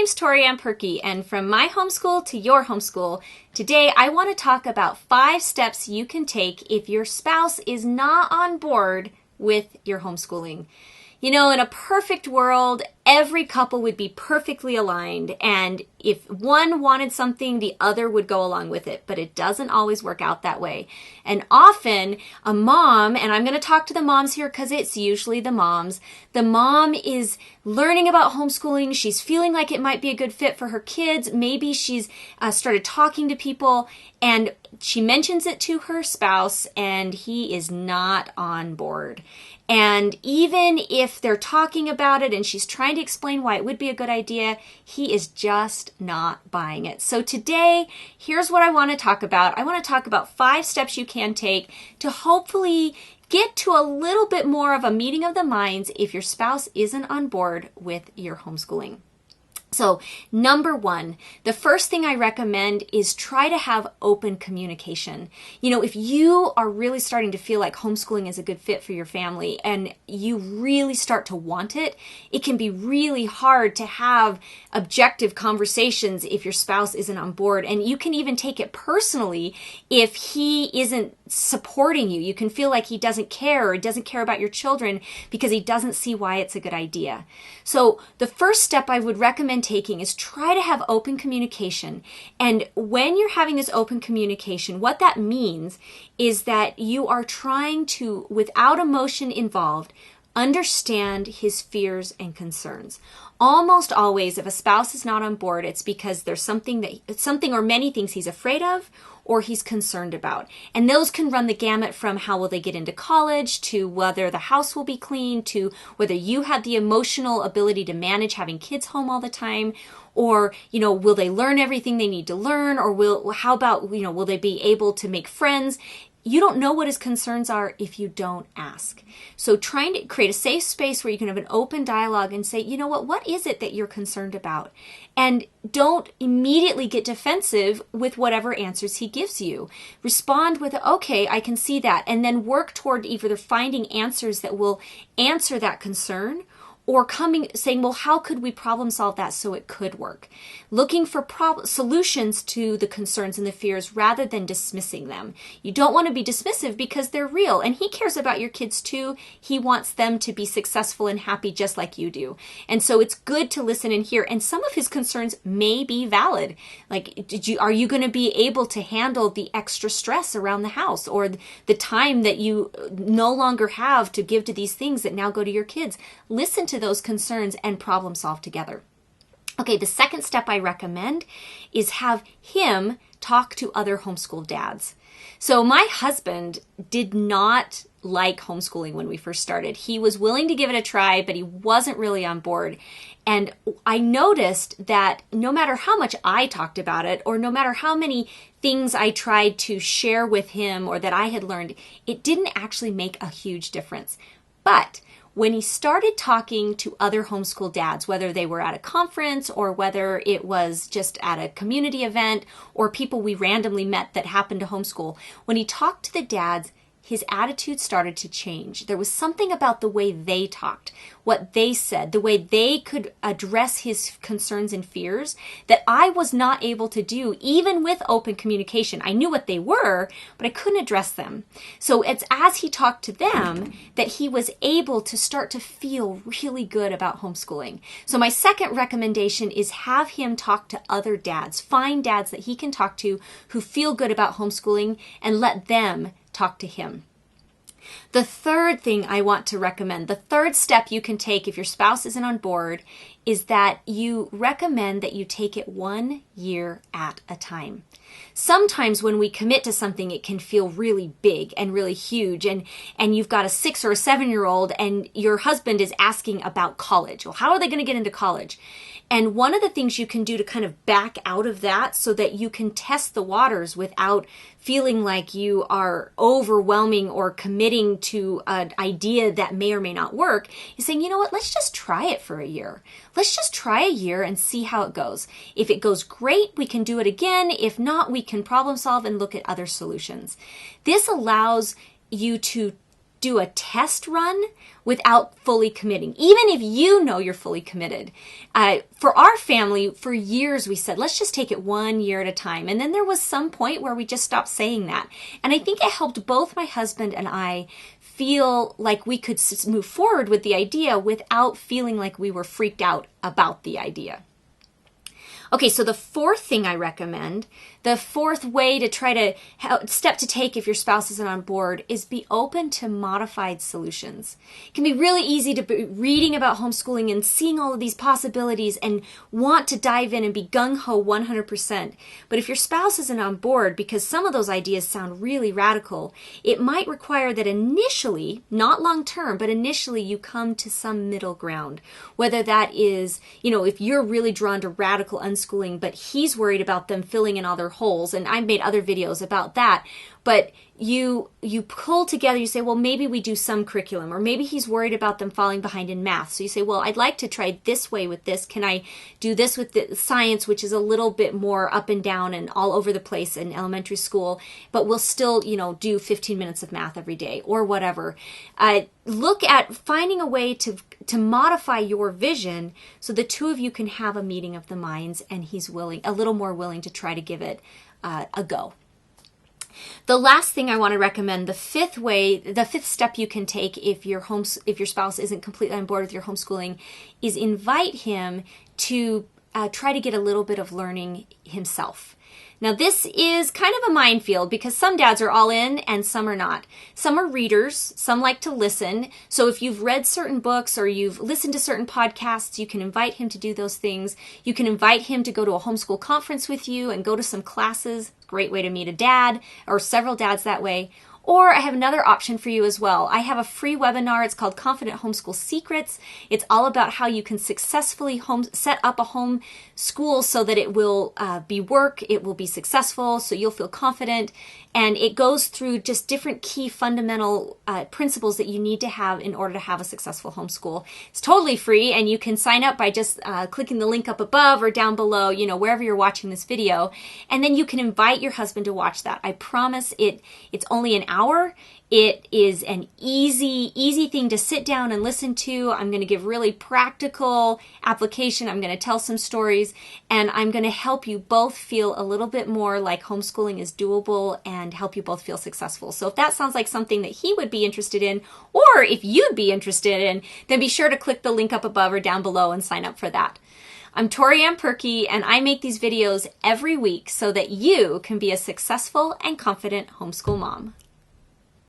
name's Tori Ann Perky, and from my homeschool to your homeschool, today I want to talk about 5 steps you can take if your spouse is not on board with your homeschooling. You know, in a perfect world, every couple would be perfectly aligned, and if one wanted something, the other would go along with it, but it doesn't always work out that way. And often, a mom, and I'm going to talk to the moms here because it's usually the mom is learning about homeschooling, she's feeling like it might be a good fit for her kids, maybe she's started talking to people, and she mentions it to her spouse, and he is not on board. And even if they're talking about it and she's trying to explain why it would be a good idea, he is just not buying it. So today, here's what I want to talk about. I want to talk about 5 steps you can take to hopefully get to a little bit more of a meeting of the minds if your spouse isn't on board with your homeschooling. So, number 1, the first thing I recommend is try to have open communication. You know, if you are really starting to feel like homeschooling is a good fit for your family and you really start to want it, it can be really hard to have objective conversations if your spouse isn't on board. And you can even take it personally if he isn't supporting you. You can feel like he doesn't care or doesn't care about your children because he doesn't see why it's a good idea. So, the first step I would recommend taking is try to have open communication. And when you're having this open communication, what that means is that you are trying to, without emotion involved, understand his fears and concerns. Almost always, if a spouse is not on board, it's because there's something or many things he's afraid of or he's concerned about. And those can run the gamut from how will they get into college, to whether the house will be clean, to whether you have the emotional ability to manage having kids home all the time, or, you know, will they learn everything they need to learn, or will they be able to make friends? You don't know what his concerns are if you don't ask. So trying to create a safe space where you can have an open dialogue and say, you know what is it that you're concerned about? And don't immediately get defensive with whatever answers he gives you. Respond with, okay, I can see that. And then work toward either finding answers that will answer that concern, or saying, well, how could we problem solve that so it could work? Looking for solutions to the concerns and the fears rather than dismissing them. You don't want to be dismissive because they're real, and he cares about your kids too. He wants them to be successful and happy just like you do. And so it's good to listen and hear. And some of his concerns may be valid. Like, are you going to be able to handle the extra stress around the house, or the time that you no longer have to give to these things that now go to your kids? Listen to those concerns and problem solve together. Okay, the second step I recommend is have him talk to other homeschool dads. So my husband did not like homeschooling when we first started. He was willing to give it a try, but he wasn't really on board. And I noticed that no matter how much I talked about it, or no matter how many things I tried to share with him or that I had learned, it didn't actually make a huge difference. But when he started talking to other homeschool dads, whether they were at a conference or whether it was just at a community event or people we randomly met that happened to homeschool, when he talked to the dads, his attitude started to change. There was something about the way they talked, what they said, the way they could address his concerns and fears that I was not able to do, even with open communication. I knew what they were, but I couldn't address them. So it's as he talked to them that he was able to start to feel really good about homeschooling. So my second recommendation is have him talk to other dads. Find dads that he can talk to who feel good about homeschooling and let them talk to him. The third thing I want to recommend, the third step you can take if your spouse isn't on board, is that you recommend that you take it 1 year at a time. Sometimes when we commit to something, it can feel really big and really huge, and you've got a 6 or a 7-year-old and your husband is asking about college. Well, how are they going to get into college? And one of the things you can do to kind of back out of that so that you can test the waters without feeling like you are overwhelming or committing to an idea that may or may not work is saying, you know what, let's just try it for a year. Let's just try a year and see how it goes. If it goes great, we can do it again. If not, we can problem solve and look at other solutions. This allows you to do a test run without fully committing, even if you know you're fully committed. For our family, for years we said, let's just take it 1 year at a time. And then there was some point where we just stopped saying that. And I think it helped both my husband and I feel like we could move forward with the idea without feeling like we were freaked out about the idea. Okay, so the fourth thing I recommend, the fourth way to try to step to take if your spouse isn't on board, is be open to modified solutions. It can be really easy to be reading about homeschooling and seeing all of these possibilities and want to dive in and be gung-ho 100%. But if your spouse isn't on board because some of those ideas sound really radical, it might require that initially, not long-term, but initially you come to some middle ground. Whether that is, if you're really drawn to radical unschooling, but he's worried about them filling in all their holes, and I've made other videos about that, but you pull together, you say, well, maybe we do some curriculum, or maybe he's worried about them falling behind in math. So you say, well, I'd like to try this way with this. Can I do this with the science, which is a little bit more up and down and all over the place in elementary school, but we'll still, do 15 minutes of math every day or whatever. Look at finding a way to modify your vision so the two of you can have a meeting of the minds, and he's a little more willing to try to give it a go. The last thing I want to recommend, the fifth step you can take if your spouse isn't completely on board with your homeschooling, is invite him to try to get a little bit of learning himself. Now, this is kind of a minefield because some dads are all in and some are not. Some are readers, some like to listen. So if you've read certain books or you've listened to certain podcasts, you can invite him to do those things. You can invite him to go to a homeschool conference with you and go to some classes. Great way to meet a dad or several dads that way. Or I have another option for you as well. I have a free webinar. It's called Confident Homeschool Secrets. It's all about how you can successfully set up a home school so that it will be work, it will be successful, so you'll feel confident. And it goes through just different key fundamental principles that you need to have in order to have a successful homeschool. It's totally free, and you can sign up by just clicking the link up above or down below, wherever you're watching this video. And then you can invite your husband to watch that. I promise it's only an hour. It is an easy thing to sit down and listen to. I'm going to give really practical application. I'm going to tell some stories, and I'm going to help you both feel a little bit more like homeschooling is doable and help you both feel successful. So if that sounds like something that he would be interested in, or if you'd be interested in, then be sure to click the link up above or down below and sign up for that. I'm Tori Ann Perky, and I make these videos every week so that you can be a successful and confident homeschool mom.